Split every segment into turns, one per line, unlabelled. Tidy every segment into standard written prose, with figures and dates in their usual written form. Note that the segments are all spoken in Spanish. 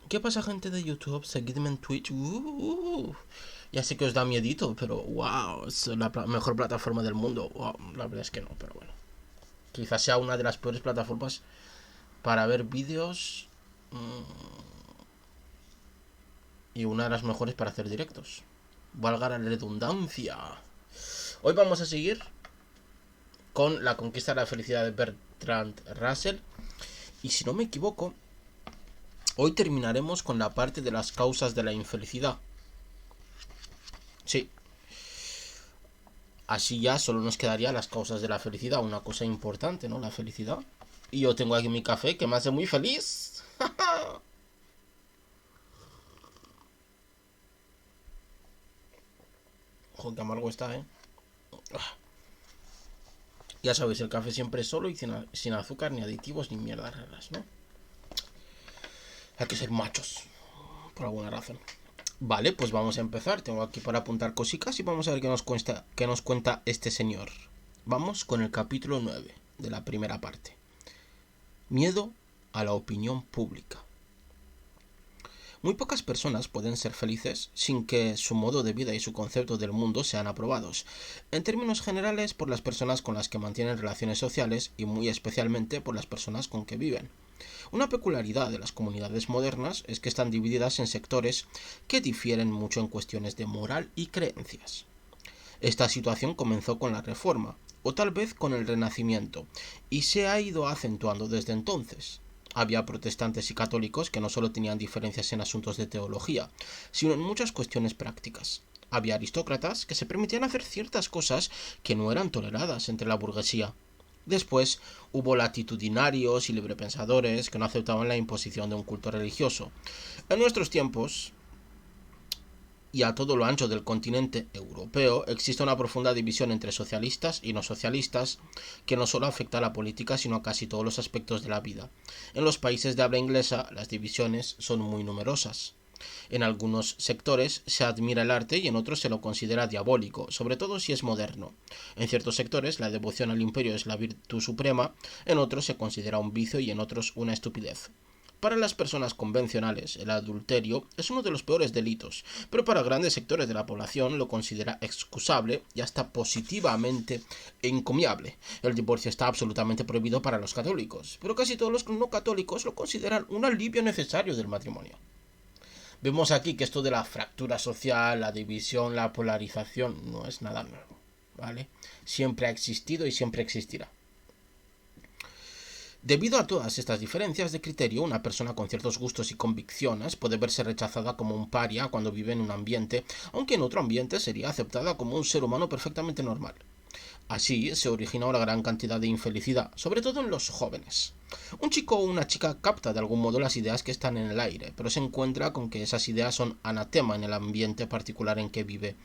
¿Qué pasa, gente de YouTube? Seguidme en Twitch. Ya sé que os da miedito, pero wow, es la mejor plataforma del mundo. Wow, la verdad es que no, pero bueno. Quizás sea una de las peores plataformas para ver vídeos y una de las mejores para hacer directos. Valga la redundancia. Hoy vamos a seguir con La conquista de la felicidad de Bertrand Russell. Y si no me equivoco, hoy terminaremos con la parte de las causas de la infelicidad. Sí, así ya solo nos quedaría las causas de la felicidad, una cosa importante, ¿no? La felicidad. Y yo tengo aquí mi café que me hace muy feliz. Joder, qué amargo está, ¿eh? Ya sabéis, el café siempre es solo y sin azúcar, ni aditivos, ni mierdas raras, ¿no? Hay que ser machos, por alguna razón. Vale, pues vamos a empezar. Tengo aquí para apuntar cositas y vamos a ver qué nos cuenta este señor. Vamos con el capítulo 9 de la primera parte. Miedo a la opinión pública. Muy pocas personas pueden ser felices sin que su modo de vida y su concepto del mundo sean aprobados, en términos generales por las personas con las que mantienen relaciones sociales y muy especialmente por las personas con que viven. Una peculiaridad de las comunidades modernas es que están divididas en sectores que difieren mucho en cuestiones de moral y creencias. Esta situación comenzó con la Reforma, o tal vez con el Renacimiento, y se ha ido acentuando desde entonces. Había protestantes y católicos que no solo tenían diferencias en asuntos de teología, sino en muchas cuestiones prácticas. Había aristócratas que se permitían hacer ciertas cosas que no eran toleradas entre la burguesía. Después hubo latitudinarios y librepensadores que no aceptaban la imposición de un culto religioso. En nuestros tiempos, y a todo lo ancho del continente europeo existe una profunda división entre socialistas y no socialistas que no solo afecta a la política sino a casi todos los aspectos de la vida. En los países de habla inglesa las divisiones son muy numerosas. En algunos sectores se admira el arte y en otros se lo considera diabólico, sobre todo si es moderno. En ciertos sectores la devoción al imperio es la virtud suprema, en otros se considera un vicio y en otros una estupidez. Para las personas convencionales, el adulterio es uno de los peores delitos, pero para grandes sectores de la población lo considera excusable y hasta positivamente encomiable. El divorcio está absolutamente prohibido para los católicos, pero casi todos los no católicos lo consideran un alivio necesario del matrimonio. Vemos aquí que esto de la fractura social, la división, la polarización no es nada nuevo, ¿vale? Siempre ha existido y siempre existirá. Debido a todas estas diferencias de criterio, una persona con ciertos gustos y convicciones puede verse rechazada como un paria cuando vive en un ambiente, aunque en otro ambiente sería aceptada como un ser humano perfectamente normal. Así se origina una gran cantidad de infelicidad, sobre todo en los jóvenes. Un chico o una chica capta de algún modo las ideas que están en el aire, pero se encuentra con que esas ideas son anatema en el ambiente particular en que vive.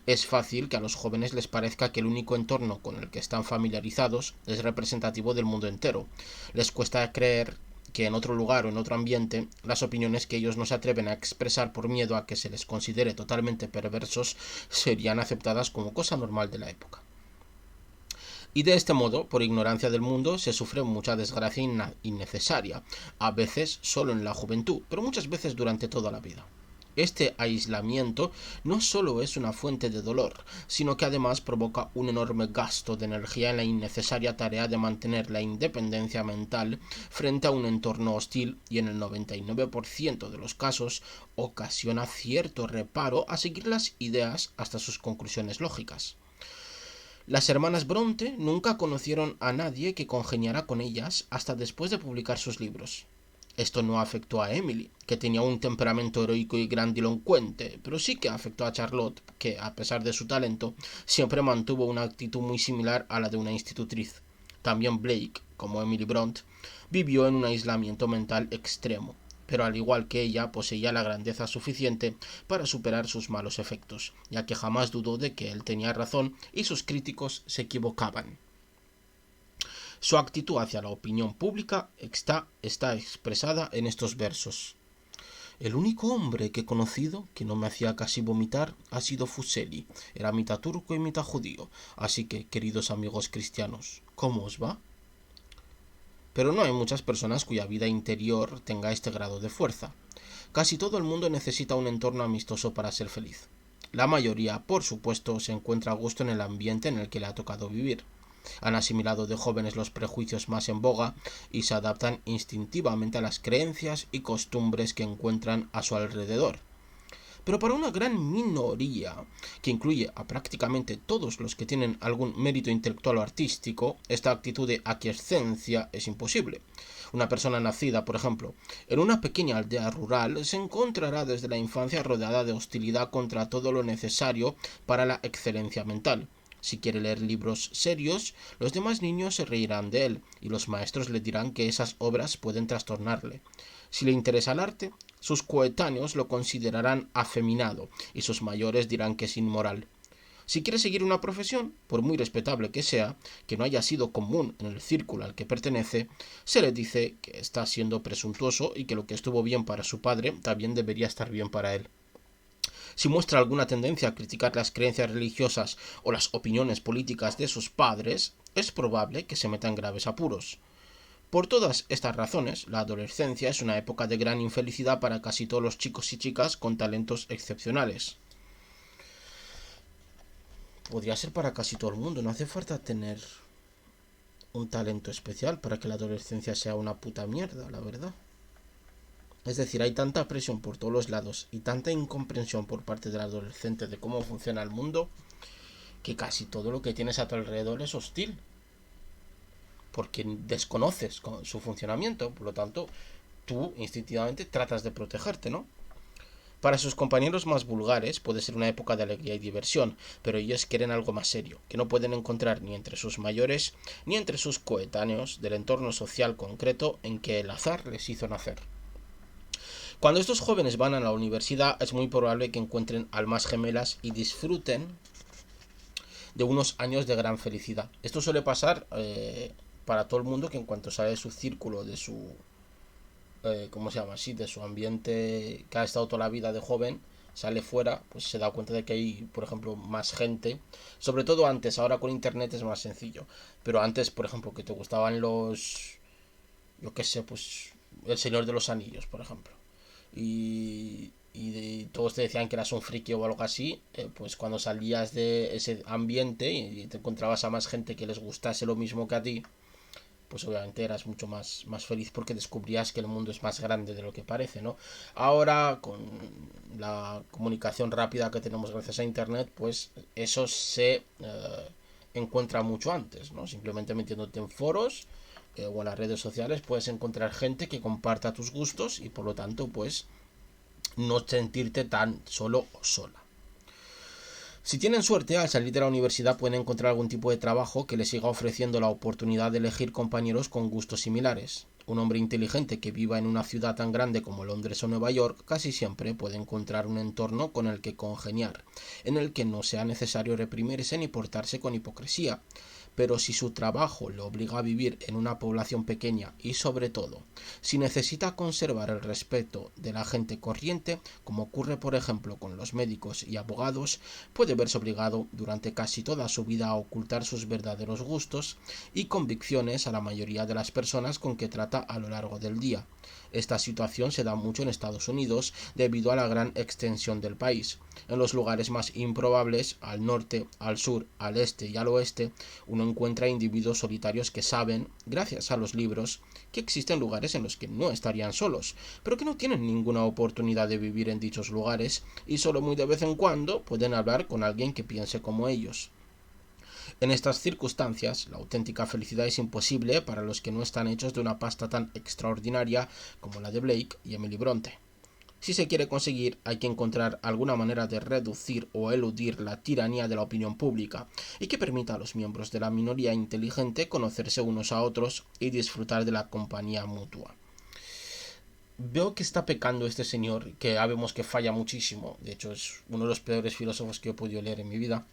Es fácil que a los jóvenes les parezca que el único entorno con el que están familiarizados es representativo del mundo entero. Les cuesta creer que en otro lugar o en otro ambiente las opiniones que ellos no se atreven a expresar por miedo a que se les considere totalmente perversos serían aceptadas como cosa normal de la época. Y de este modo, por ignorancia del mundo, se sufre mucha desgracia innecesaria, a veces solo en la juventud, pero muchas veces durante toda la vida. Este aislamiento no solo es una fuente de dolor, sino que además provoca un enorme gasto de energía en la innecesaria tarea de mantener la independencia mental frente a un entorno hostil y en el 99% de los casos ocasiona cierto reparo a seguir las ideas hasta sus conclusiones lógicas. Las hermanas Bronte nunca conocieron a nadie que congeniara con ellas hasta después de publicar sus libros. Esto no afectó a Emily, que tenía un temperamento heroico y grandilocuente, pero sí que afectó a Charlotte, que, a pesar de su talento, siempre mantuvo una actitud muy similar a la de una institutriz. También Blake, como Emily Bronte, vivió en un aislamiento mental extremo, pero al igual que ella poseía la grandeza suficiente para superar sus malos efectos, ya que jamás dudó de que él tenía razón y sus críticos se equivocaban. Su actitud hacia la opinión pública está expresada en estos versos. El único hombre que he conocido que no me hacía casi vomitar ha sido Fuseli. Era mitad turco y mitad judío. Así que, queridos amigos cristianos, ¿cómo os va? pero no hay muchas personas cuya vida interior tenga este grado de fuerza. Casi todo el mundo necesita un entorno amistoso para ser feliz. La mayoría, por supuesto, se encuentra a gusto en el ambiente en el que le ha tocado vivir. Han asimilado de jóvenes los prejuicios más en boga y se adaptan instintivamente a las creencias y costumbres que encuentran a su alrededor. Pero para una gran minoría, que incluye a prácticamente todos los que tienen algún mérito intelectual o artístico, esta actitud de aquiescencia es imposible. Una persona nacida, por ejemplo, en una pequeña aldea rural se encontrará desde la infancia rodeada de hostilidad contra todo lo necesario para la excelencia mental. Si quiere leer libros serios, los demás niños se reirán de él y los maestros le dirán que esas obras pueden trastornarle. Si le interesa el arte, sus coetáneos lo considerarán afeminado y sus mayores dirán que es inmoral. Si quiere seguir una profesión, por muy respetable que sea, que no haya sido común en el círculo al que pertenece, se le dice que está siendo presuntuoso y que lo que estuvo bien para su padre también debería estar bien para él. Si muestra alguna tendencia a criticar las creencias religiosas o las opiniones políticas de sus padres, es probable que se meta en graves apuros. Por todas estas razones, la adolescencia es una época de gran infelicidad para casi todos los chicos y chicas con talentos excepcionales. Podría ser para casi todo el mundo, no hace falta tener un talento especial para que la adolescencia sea una puta mierda, la verdad. Es decir, hay tanta presión por todos los lados y tanta incomprensión por parte del adolescente de cómo funciona el mundo que casi todo lo que tienes a tu alrededor es hostil. Porque desconoces su funcionamiento, por lo tanto, tú instintivamente tratas de protegerte, ¿no? Para sus compañeros más vulgares puede ser una época de alegría y diversión, pero ellos quieren algo más serio, que no pueden encontrar ni entre sus mayores ni entre sus coetáneos del entorno social concreto en que el azar les hizo nacer. Cuando estos jóvenes van a la universidad es muy probable que encuentren almas gemelas y disfruten de unos años de gran felicidad. Esto suele pasar para todo el mundo, que en cuanto sale de su círculo, de su ¿cómo se llama? Así, de su ambiente que ha estado toda la vida de joven, sale fuera, pues se da cuenta de que hay, por ejemplo, más gente. Sobre todo antes, ahora con internet es más sencillo. Pero antes, por ejemplo, que te gustaban yo qué sé, pues El Señor de los Anillos, por ejemplo. Y todos te decían que eras un friki o algo así, pues cuando salías de ese ambiente y te encontrabas a más gente que les gustase lo mismo que a ti, pues obviamente eras mucho más feliz porque descubrías que el mundo es más grande de lo que parece, ¿no? Ahora, con la comunicación rápida que tenemos gracias a internet, pues eso se encuentra mucho antes, ¿no? Simplemente metiéndote en foros o en las redes sociales puedes encontrar gente que comparta tus gustos y por lo tanto, pues no sentirte tan solo o sola. Si tienen suerte, al salir de la universidad pueden encontrar algún tipo de trabajo que les siga ofreciendo la oportunidad de elegir compañeros con gustos similares. Un hombre inteligente que viva en una ciudad tan grande como Londres o Nueva York casi siempre puede encontrar un entorno con el que congeniar, en el que no sea necesario reprimirse ni portarse con hipocresía. Pero si su trabajo le obliga a vivir en una población pequeña y sobre todo, si necesita conservar el respeto de la gente corriente, como ocurre por ejemplo con los médicos y abogados, puede verse obligado durante casi toda su vida a ocultar sus verdaderos gustos y convicciones a la mayoría de las personas con que trata a lo largo del día. Esta situación se da mucho en Estados Unidos debido a la gran extensión del país. En los lugares más improbables, al norte, al sur, al este y al oeste, uno encuentra individuos solitarios que saben, gracias a los libros, que existen lugares en los que no estarían solos, pero que no tienen ninguna oportunidad de vivir en dichos lugares y solo muy de vez en cuando pueden hablar con alguien que piense como ellos. En estas circunstancias, la auténtica felicidad es imposible para los que no están hechos de una pasta tan extraordinaria como la de Blake y Emily Bronte. Si se quiere conseguir, hay que encontrar alguna manera de reducir o eludir la tiranía de la opinión pública y que permita a los miembros de la minoría inteligente conocerse unos a otros y disfrutar de la compañía mutua. Veo que está pecando este señor, que ya vemos que falla muchísimo. De hecho, es uno de los peores filósofos que he podido leer en mi vida.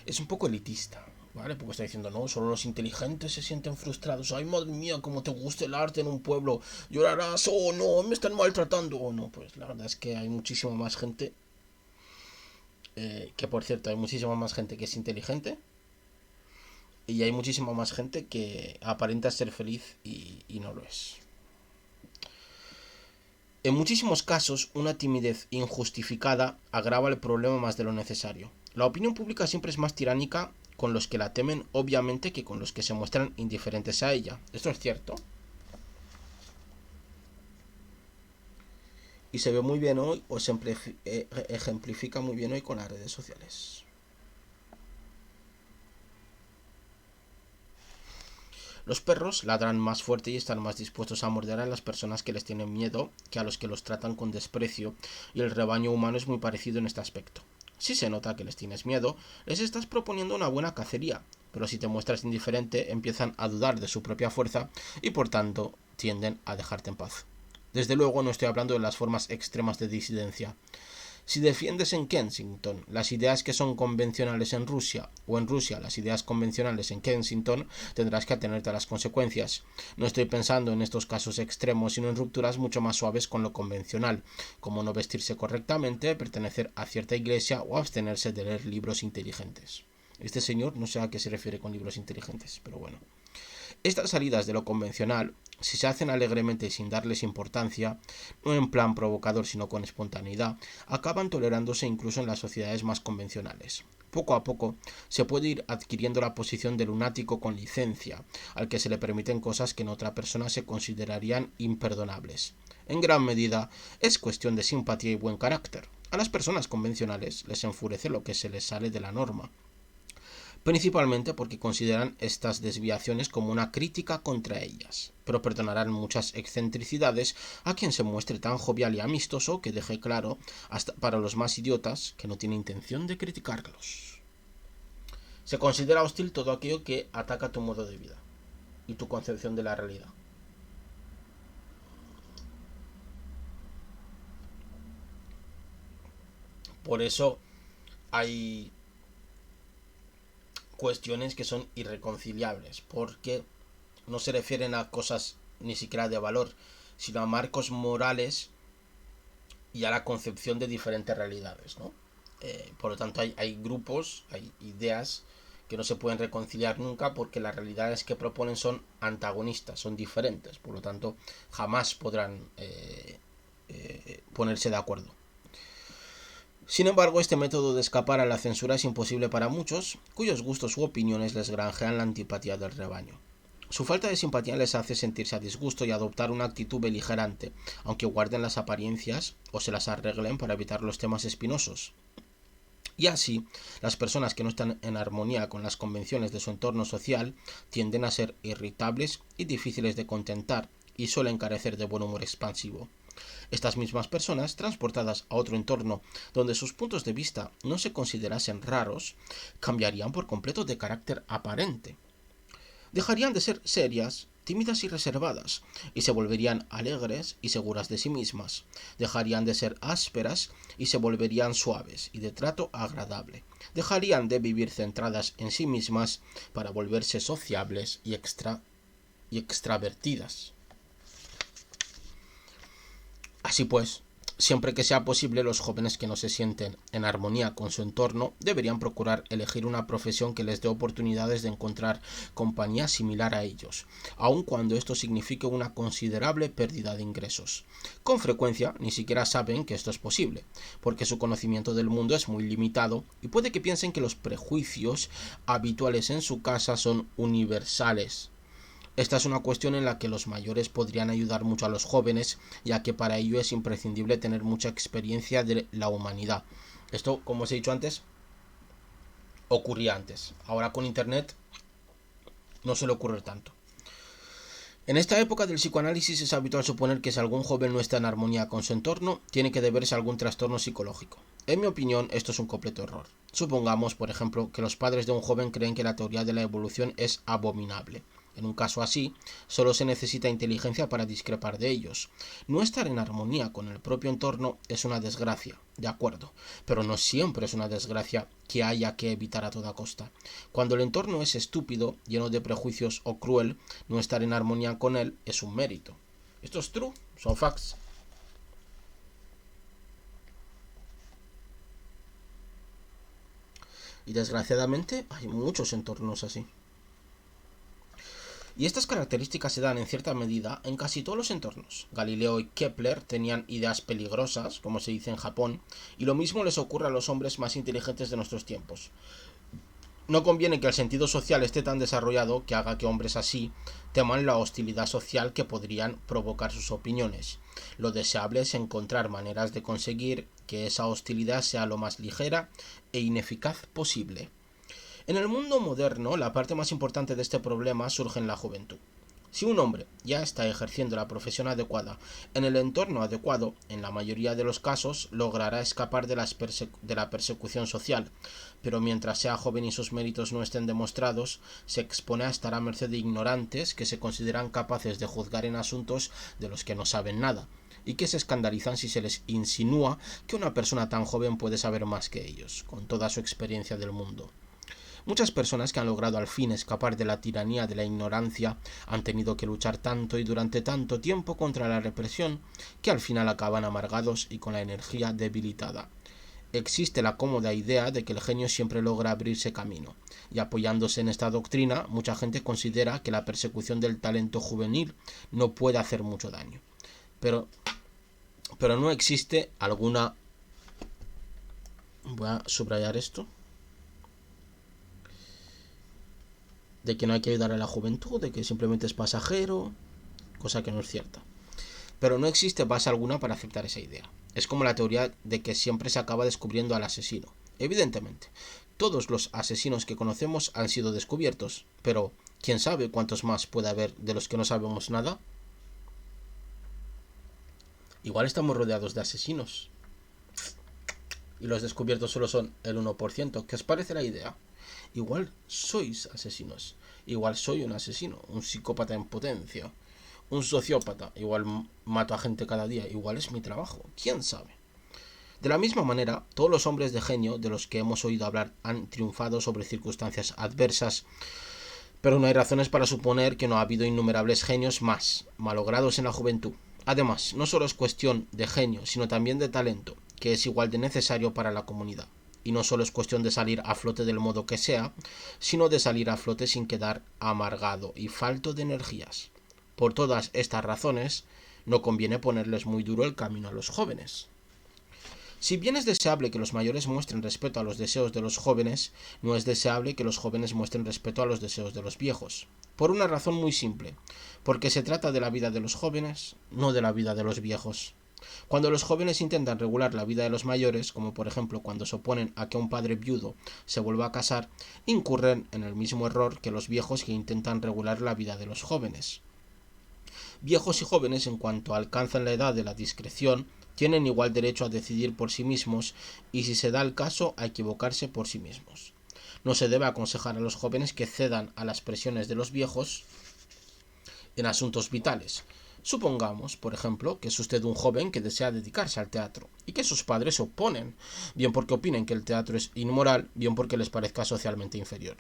Es un poco elitista, ¿vale? Porque está diciendo, no, solo los inteligentes se sienten frustrados. Ay, madre mía, como te gusta el arte en un pueblo, llorarás, oh no, me están maltratando, oh no. Pues la verdad es que hay muchísima más gente, que por cierto, hay muchísima más gente que es inteligente Y hay muchísima más gente que aparenta ser feliz y no lo es. En muchísimos casos, una timidez injustificada agrava el problema más de lo necesario. La opinión pública siempre es más tiránica con los que la temen, obviamente, que con los que se muestran indiferentes a ella. Esto es cierto. Y se ve muy bien hoy, o se ejemplifica muy bien hoy con las redes sociales. Los perros ladran más fuerte y están más dispuestos a morder a las personas que les tienen miedo que a los que los tratan con desprecio, y el rebaño humano es muy parecido en este aspecto. Si se nota que les tienes miedo, les estás proponiendo una buena cacería, pero si te muestras indiferente, empiezan a dudar de su propia fuerza y por tanto tienden a dejarte en paz. Desde luego no estoy hablando de las formas extremas de disidencia. Si defiendes en Kensington las ideas que son convencionales en Rusia, o en Rusia las ideas convencionales en Kensington, tendrás que atenerte a las consecuencias. No estoy pensando en estos casos extremos, sino en rupturas mucho más suaves con lo convencional, como no vestirse correctamente, pertenecer a cierta iglesia o abstenerse de leer libros inteligentes. Este señor no sé a qué se refiere con libros inteligentes, pero bueno. Estas salidas de lo convencional, si se hacen alegremente y sin darles importancia, no en plan provocador sino con espontaneidad, acaban tolerándose incluso en las sociedades más convencionales. Poco a poco se puede ir adquiriendo la posición de lunático con licencia, al que se le permiten cosas que en otra persona se considerarían imperdonables. En gran medida es cuestión de simpatía y buen carácter. A las personas convencionales les enfurece lo que se les sale de la norma, principalmente porque consideran estas desviaciones como una crítica contra ellas, pero perdonarán muchas excentricidades a quien se muestre tan jovial y amistoso que deje claro, hasta para los más idiotas, que no tiene intención de criticarlos. Se considera hostil todo aquello que ataca tu modo de vida y tu concepción de la realidad. Por eso hay cuestiones que son irreconciliables, porque no se refieren a cosas ni siquiera de valor, sino a marcos morales y a la concepción de diferentes realidades, ¿no? Por lo tanto, hay grupos, hay ideas que no se pueden reconciliar nunca porque las realidades que proponen son antagonistas, son diferentes, por lo tanto, jamás podrán ponerse de acuerdo. Sin embargo, este método de escapar a la censura es imposible para muchos, cuyos gustos u opiniones les granjean la antipatía del rebaño. Su falta de simpatía les hace sentirse a disgusto y adoptar una actitud beligerante, aunque guarden las apariencias o se las arreglen para evitar los temas espinosos. Y así, las personas que no están en armonía con las convenciones de su entorno social tienden a ser irritables y difíciles de contentar y suelen carecer de buen humor expansivo. Estas mismas personas, transportadas a otro entorno donde sus puntos de vista no se considerasen raros, cambiarían por completo de carácter aparente. Dejarían de ser serias, tímidas y reservadas, y se volverían alegres y seguras de sí mismas. Dejarían de ser ásperas y se volverían suaves y de trato agradable. Dejarían de vivir centradas en sí mismas para volverse sociables y extravertidas. Así pues, siempre que sea posible, los jóvenes que no se sienten en armonía con su entorno deberían procurar elegir una profesión que les dé oportunidades de encontrar compañía similar a ellos, aun cuando esto signifique una considerable pérdida de ingresos. Con frecuencia ni siquiera saben que esto es posible, porque su conocimiento del mundo es muy limitado y puede que piensen que los prejuicios habituales en su casa son universales. Esta es una cuestión en la que los mayores podrían ayudar mucho a los jóvenes, ya que para ello es imprescindible tener mucha experiencia de la humanidad. Esto, como os he dicho antes, ocurría antes. Ahora con Internet no suele ocurrir tanto. En esta época del psicoanálisis es habitual suponer que si algún joven no está en armonía con su entorno, tiene que deberse a algún trastorno psicológico. En mi opinión, esto es un completo error. Supongamos, por ejemplo, que los padres de un joven creen que la teoría de la evolución es abominable. En un caso así, solo se necesita inteligencia para discrepar de ellos. No estar en armonía con el propio entorno es una desgracia, de acuerdo, pero no siempre es una desgracia que haya que evitar a toda costa. Cuando el entorno es estúpido, lleno de prejuicios o cruel, no estar en armonía con él es un mérito. Esto es true, son facts. Y desgraciadamente hay muchos entornos así. Y estas características se dan en cierta medida en casi todos los entornos. Galileo y Kepler tenían ideas peligrosas, como se dice en Japón, y lo mismo les ocurre a los hombres más inteligentes de nuestros tiempos. No conviene que el sentido social esté tan desarrollado que haga que hombres así teman la hostilidad social que podrían provocar sus opiniones. Lo deseable es encontrar maneras de conseguir que esa hostilidad sea lo más ligera e ineficaz posible. En el mundo moderno, la parte más importante de este problema surge en la juventud. Si un hombre ya está ejerciendo la profesión adecuada en el entorno adecuado, en la mayoría de los casos logrará escapar de la persecución social, pero mientras sea joven y sus méritos no estén demostrados, se expone a estar a merced de ignorantes que se consideran capaces de juzgar en asuntos de los que no saben nada, y que se escandalizan si se les insinúa que una persona tan joven puede saber más que ellos, con toda su experiencia del mundo. Muchas personas que han logrado al fin escapar de la tiranía de la ignorancia han tenido que luchar tanto y durante tanto tiempo contra la represión que al final acaban amargados y con la energía debilitada. Existe la cómoda idea de que el genio siempre logra abrirse camino, y apoyándose en esta doctrina, mucha gente considera que la persecución del talento juvenil no puede hacer mucho daño. Pero no existe alguna... Voy a subrayar esto. De que no hay que ayudar a la juventud, de que simplemente es pasajero, cosa que no es cierta. Pero no existe base alguna para aceptar esa idea. Es como la teoría de que siempre se acaba descubriendo al asesino. Evidentemente, todos los asesinos que conocemos han sido descubiertos, pero ¿quién sabe cuántos más puede haber de los que no sabemos nada? Igual estamos rodeados de asesinos. Y los descubiertos solo son el 1%. ¿Qué os parece la idea? Igual sois asesinos. Igual soy un asesino, un psicópata en potencia, un sociópata. Igual mato a gente cada día. Igual es mi trabajo. ¿Quién sabe? De la misma manera, todos los hombres de genio de los que hemos oído hablar han triunfado sobre circunstancias adversas, pero no hay razones para suponer que no ha habido innumerables genios más, malogrados en la juventud. Además, no solo es cuestión de genio, sino también de talento, que es igual de necesario para la comunidad. Y no solo es cuestión de salir a flote del modo que sea, sino de salir a flote sin quedar amargado y falto de energías. Por todas estas razones, no conviene ponerles muy duro el camino a los jóvenes. Si bien es deseable que los mayores muestren respeto a los deseos de los jóvenes, no es deseable que los jóvenes muestren respeto a los deseos de los viejos. Por una razón muy simple, porque se trata de la vida de los jóvenes, no de la vida de los viejos. Cuando los jóvenes intentan regular la vida de los mayores, como por ejemplo cuando se oponen a que un padre viudo se vuelva a casar, incurren en el mismo error que los viejos que intentan regular la vida de los jóvenes. Viejos y jóvenes, en cuanto alcanzan la edad de la discreción, tienen igual derecho a decidir por sí mismos y, si se da el caso, a equivocarse por sí mismos. No se debe aconsejar a los jóvenes que cedan a las presiones de los viejos en asuntos vitales. Supongamos, por ejemplo, que es usted un joven que desea dedicarse al teatro y que sus padres se oponen, bien porque opinen que el teatro es inmoral, bien porque les parezca socialmente inferior.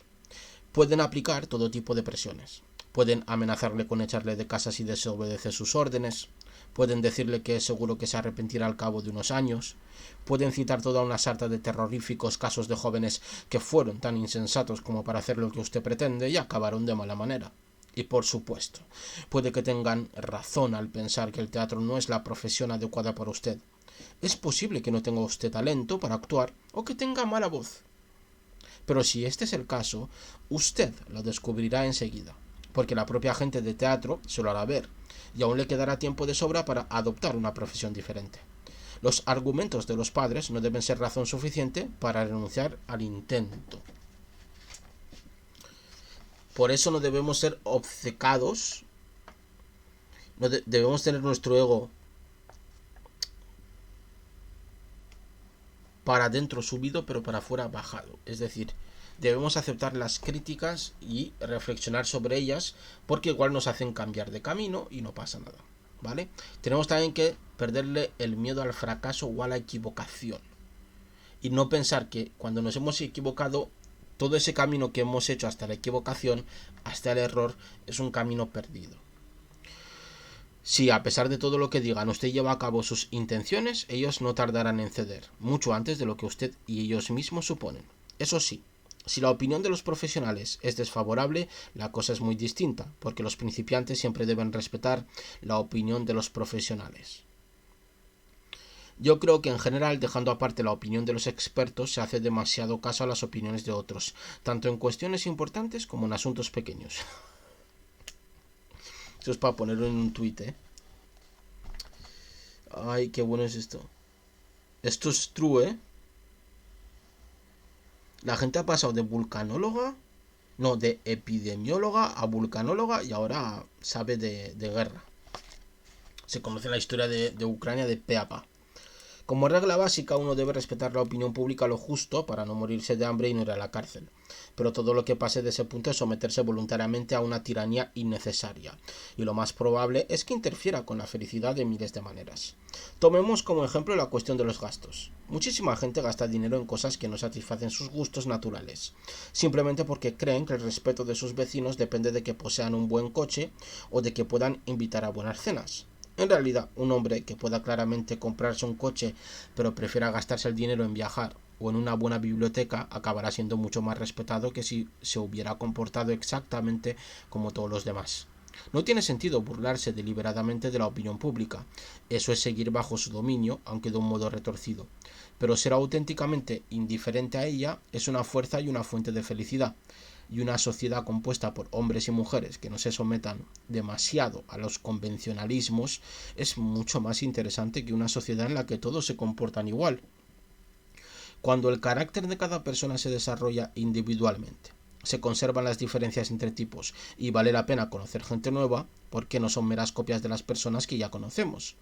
Pueden aplicar todo tipo de presiones. Pueden amenazarle con echarle de casa si desobedece sus órdenes. Pueden decirle que es seguro que se arrepentirá al cabo de unos años. Pueden citar toda una sarta de terroríficos casos de jóvenes que fueron tan insensatos como para hacer lo que usted pretende y acabaron de mala manera. Y por supuesto, puede que tengan razón al pensar que el teatro no es la profesión adecuada para usted. Es posible que no tenga usted talento para actuar o que tenga mala voz. Pero si este es el caso, usted lo descubrirá enseguida, porque la propia gente de teatro se lo hará ver, y aún le quedará tiempo de sobra para adoptar una profesión diferente. Los argumentos de los padres no deben ser razón suficiente para renunciar al intento. Por eso no debemos ser obcecados, debemos tener nuestro ego para adentro subido, pero para afuera bajado. Es decir, debemos aceptar las críticas y reflexionar sobre ellas, porque igual nos hacen cambiar de camino y no pasa nada, ¿vale? Tenemos también que perderle el miedo al fracaso o a la equivocación. Y no pensar que cuando nos hemos equivocado, todo ese camino que hemos hecho hasta la equivocación, hasta el error, es un camino perdido. Si a pesar de todo lo que digan usted lleva a cabo sus intenciones, ellos no tardarán en ceder, mucho antes de lo que usted y ellos mismos suponen. Eso sí, Si la opinión de los profesionales es desfavorable, la cosa es muy distinta, porque los principiantes siempre deben respetar la opinión de los profesionales. Yo creo que en general, dejando aparte la opinión de los expertos, se hace demasiado caso a las opiniones de otros, tanto en cuestiones importantes como en asuntos pequeños. Eso es para ponerlo en un tuit, ¿eh? Ay, qué bueno es esto. Esto es true, ¿eh? La gente ha pasado de vulcanóloga, no, de epidemióloga a vulcanóloga y ahora sabe de guerra. Se conoce la historia de Ucrania de pe a pa. Como regla básica, uno debe respetar la opinión pública lo justo para no morirse de hambre y no ir a la cárcel. Pero todo lo que pase de ese punto es someterse voluntariamente a una tiranía innecesaria, y lo más probable es que interfiera con la felicidad de miles de maneras. Tomemos como ejemplo la cuestión de los gastos. Muchísima gente gasta dinero en cosas que no satisfacen sus gustos naturales, simplemente porque creen que el respeto de sus vecinos depende de que posean un buen coche o de que puedan invitar a buenas cenas. En realidad, un hombre que pueda claramente comprarse un coche, pero prefiera gastarse el dinero en viajar o en una buena biblioteca, acabará siendo mucho más respetado que si se hubiera comportado exactamente como todos los demás. No tiene sentido burlarse deliberadamente de la opinión pública. Eso es seguir bajo su dominio, aunque de un modo retorcido. Pero ser auténticamente indiferente a ella es una fuerza y una fuente de felicidad. Y una sociedad compuesta por hombres y mujeres que no se sometan demasiado a los convencionalismos es mucho más interesante que una sociedad en la que todos se comportan igual. Cuando el carácter de cada persona se desarrolla individualmente, se conservan las diferencias entre tipos y vale la pena conocer gente nueva porque no son meras copias de las personas que ya conocemos.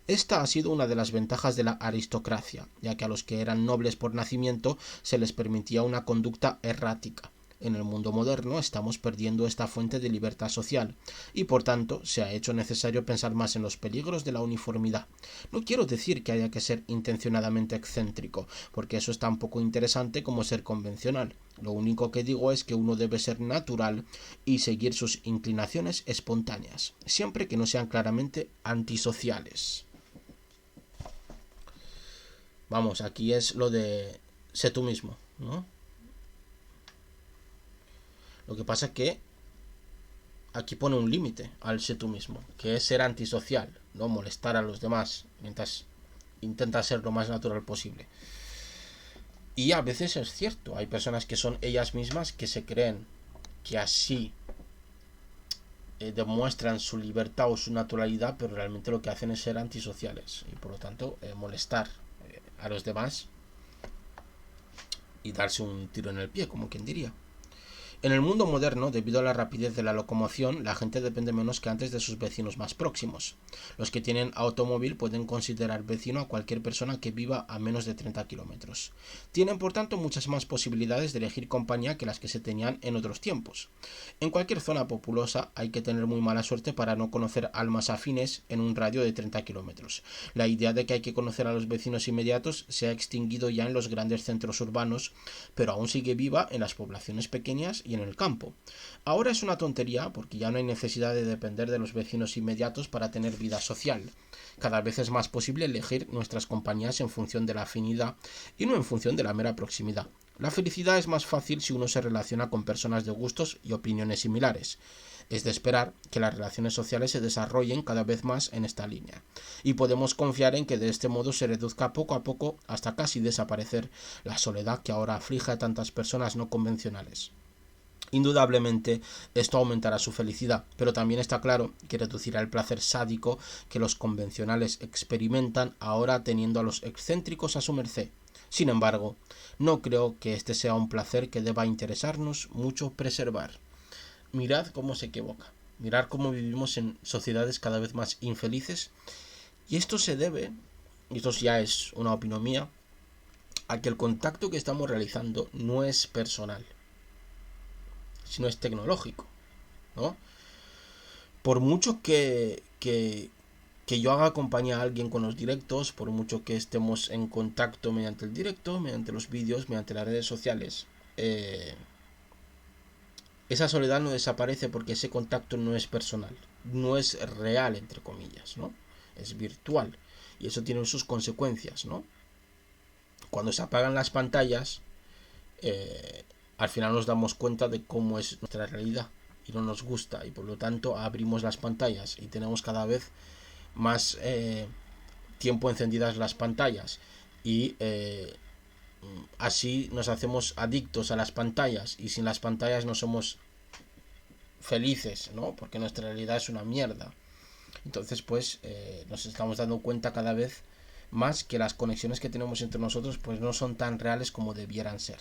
Esta ha sido una de las ventajas de la aristocracia, ya que a los que eran nobles por nacimiento se les permitía una conducta errática. En el mundo moderno estamos perdiendo esta fuente de libertad social y por tanto se ha hecho necesario pensar más en los peligros de la uniformidad. No quiero decir que haya que ser intencionadamente excéntrico, porque eso es tan poco interesante como ser convencional. Lo único que digo es que uno debe ser natural y seguir sus inclinaciones espontáneas, siempre que no sean claramente antisociales. Vamos, aquí es lo de sé tú mismo, ¿no? Lo que pasa es que aquí pone un límite al ser tú mismo, que es ser antisocial, no molestar a los demás mientras intenta ser lo más natural posible. Y a veces es cierto, hay personas que son ellas mismas que se creen que así demuestran su libertad o su naturalidad, pero realmente lo que hacen es ser antisociales y por lo tanto molestar a los demás y darse un tiro en el pie, como quien diría. En el mundo moderno, debido a la rapidez de la locomoción, la gente depende menos que antes de sus vecinos más próximos. Los que tienen automóvil pueden considerar vecino a cualquier persona que viva a menos de 30 kilómetros. Tienen, por tanto, muchas más posibilidades de elegir compañía que las que se tenían en otros tiempos. En cualquier zona populosa hay que tener muy mala suerte para no conocer almas afines en un radio de 30 kilómetros. La idea de que hay que conocer a los vecinos inmediatos se ha extinguido ya en los grandes centros urbanos, pero aún sigue viva en las poblaciones pequeñas y en el campo. Ahora es una tontería porque ya no hay necesidad de depender de los vecinos inmediatos para tener vida social. Cada vez es más posible elegir nuestras compañías en función de la afinidad y no en función de la mera proximidad. La felicidad es más fácil si uno se relaciona con personas de gustos y opiniones similares. Es de esperar que las relaciones sociales se desarrollen cada vez más en esta línea. Y podemos confiar en que de este modo se reduzca poco a poco hasta casi desaparecer la soledad que ahora aflige a tantas personas no convencionales. Indudablemente esto aumentará su felicidad, pero también está claro que reducirá el placer sádico que los convencionales experimentan ahora teniendo a los excéntricos a su merced. Sin embargo, no creo que este sea un placer que deba interesarnos mucho preservar. Mirad cómo se equivoca. Mirad cómo vivimos en sociedades cada vez más infelices. Y esto se debe, y esto ya es una opinión mía, a que el contacto que estamos realizando no es personal, sino es tecnológico, ¿no? Por mucho que yo haga compañía a alguien con los directos, por mucho que estemos en contacto mediante el directo, mediante los vídeos, mediante las redes sociales, esa soledad no desaparece porque ese contacto no es personal, no es real, entre comillas, ¿no? Es virtual y eso tiene sus consecuencias, ¿no? Cuando se apagan las pantallas, al final nos damos cuenta de cómo es nuestra realidad y no nos gusta, y por lo tanto abrimos las pantallas y tenemos cada vez más tiempo encendidas las pantallas, y así nos hacemos adictos a las pantallas, y sin las pantallas no somos felices, ¿no? Porque nuestra realidad es una mierda. Entonces pues nos estamos dando cuenta cada vez más que las conexiones que tenemos entre nosotros pues no son tan reales como debieran ser.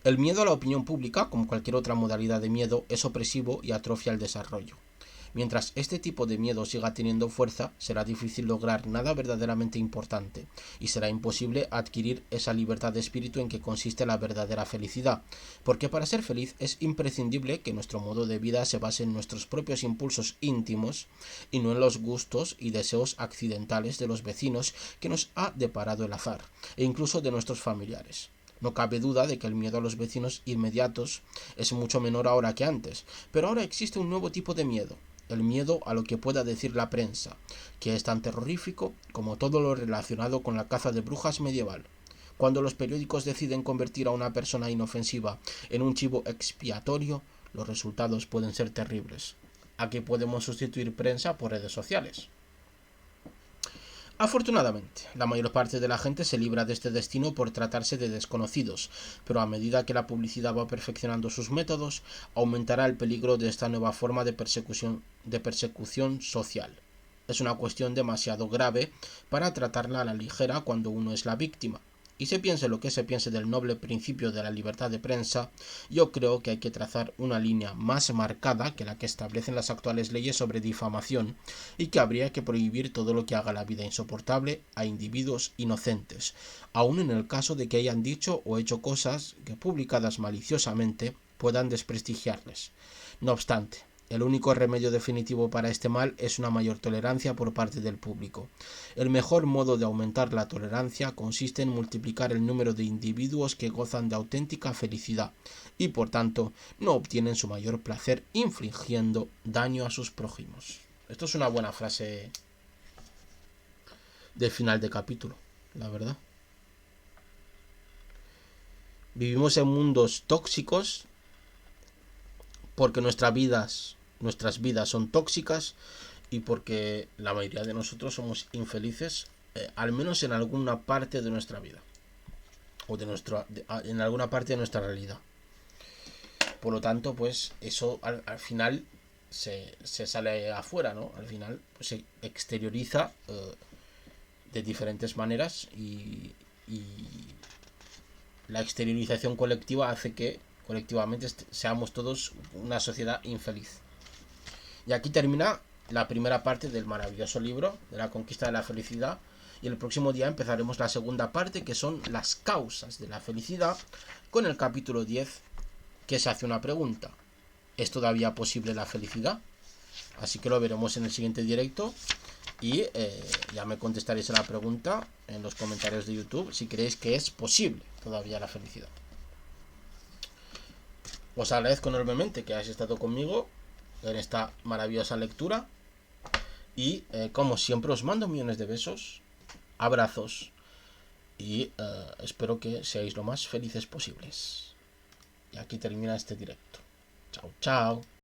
El miedo a la opinión pública, como cualquier otra modalidad de miedo, es opresivo y atrofia el desarrollo. Mientras este tipo de miedo siga teniendo fuerza, será difícil lograr nada verdaderamente importante, y será imposible adquirir esa libertad de espíritu en que consiste la verdadera felicidad, porque para ser feliz es imprescindible que nuestro modo de vida se base en nuestros propios impulsos íntimos y no en los gustos y deseos accidentales de los vecinos que nos ha deparado el azar, e incluso de nuestros familiares. No cabe duda de que el miedo a los vecinos inmediatos es mucho menor ahora que antes, pero ahora existe un nuevo tipo de miedo, el miedo a lo que pueda decir la prensa, que es tan terrorífico como todo lo relacionado con la caza de brujas medieval. Cuando los periódicos deciden convertir a una persona inofensiva en un chivo expiatorio, los resultados pueden ser terribles. Aquí podemos sustituir prensa por redes sociales. Afortunadamente, la mayor parte de la gente se libra de este destino por tratarse de desconocidos, pero a medida que la publicidad va perfeccionando sus métodos, aumentará el peligro de esta nueva forma de persecución social. Es una cuestión demasiado grave para tratarla a la ligera cuando uno es la víctima. Y se piense lo que se piense del noble principio de la libertad de prensa, yo creo que hay que trazar una línea más marcada que la que establecen las actuales leyes sobre difamación, y que habría que prohibir todo lo que haga la vida insoportable a individuos inocentes, aun en el caso de que hayan dicho o hecho cosas que, publicadas maliciosamente, puedan desprestigiarles. No obstante, el único remedio definitivo para este mal es una mayor tolerancia por parte del público. El mejor modo de aumentar la tolerancia consiste en multiplicar el número de individuos que gozan de auténtica felicidad y, por tanto, no obtienen su mayor placer infligiendo daño a sus prójimos. Esto es una buena frase de final de capítulo, la verdad. Vivimos en mundos tóxicos porque nuestras vidas son tóxicas, y porque la mayoría de nosotros somos infelices, al menos en alguna parte de nuestra vida o en alguna parte de nuestra realidad. Por lo tanto, pues eso al final se sale afuera, ¿no? Al final pues, se exterioriza de diferentes maneras, y la exteriorización colectiva hace que colectivamente seamos todos una sociedad infeliz. Y aquí termina la primera parte del maravilloso libro de la conquista de la felicidad, y el próximo día empezaremos la segunda parte, que son las causas de la felicidad, con el capítulo 10, que se hace una pregunta: ¿es todavía posible la felicidad? Así que lo veremos en el siguiente directo, y ya me contestaréis a la pregunta en los comentarios de YouTube si creéis que es posible todavía la felicidad. Os agradezco enormemente que hayáis estado conmigo en esta maravillosa lectura, y como siempre os mando millones de besos, abrazos, y espero que seáis lo más felices posibles. Y aquí termina este directo. Chao, chao.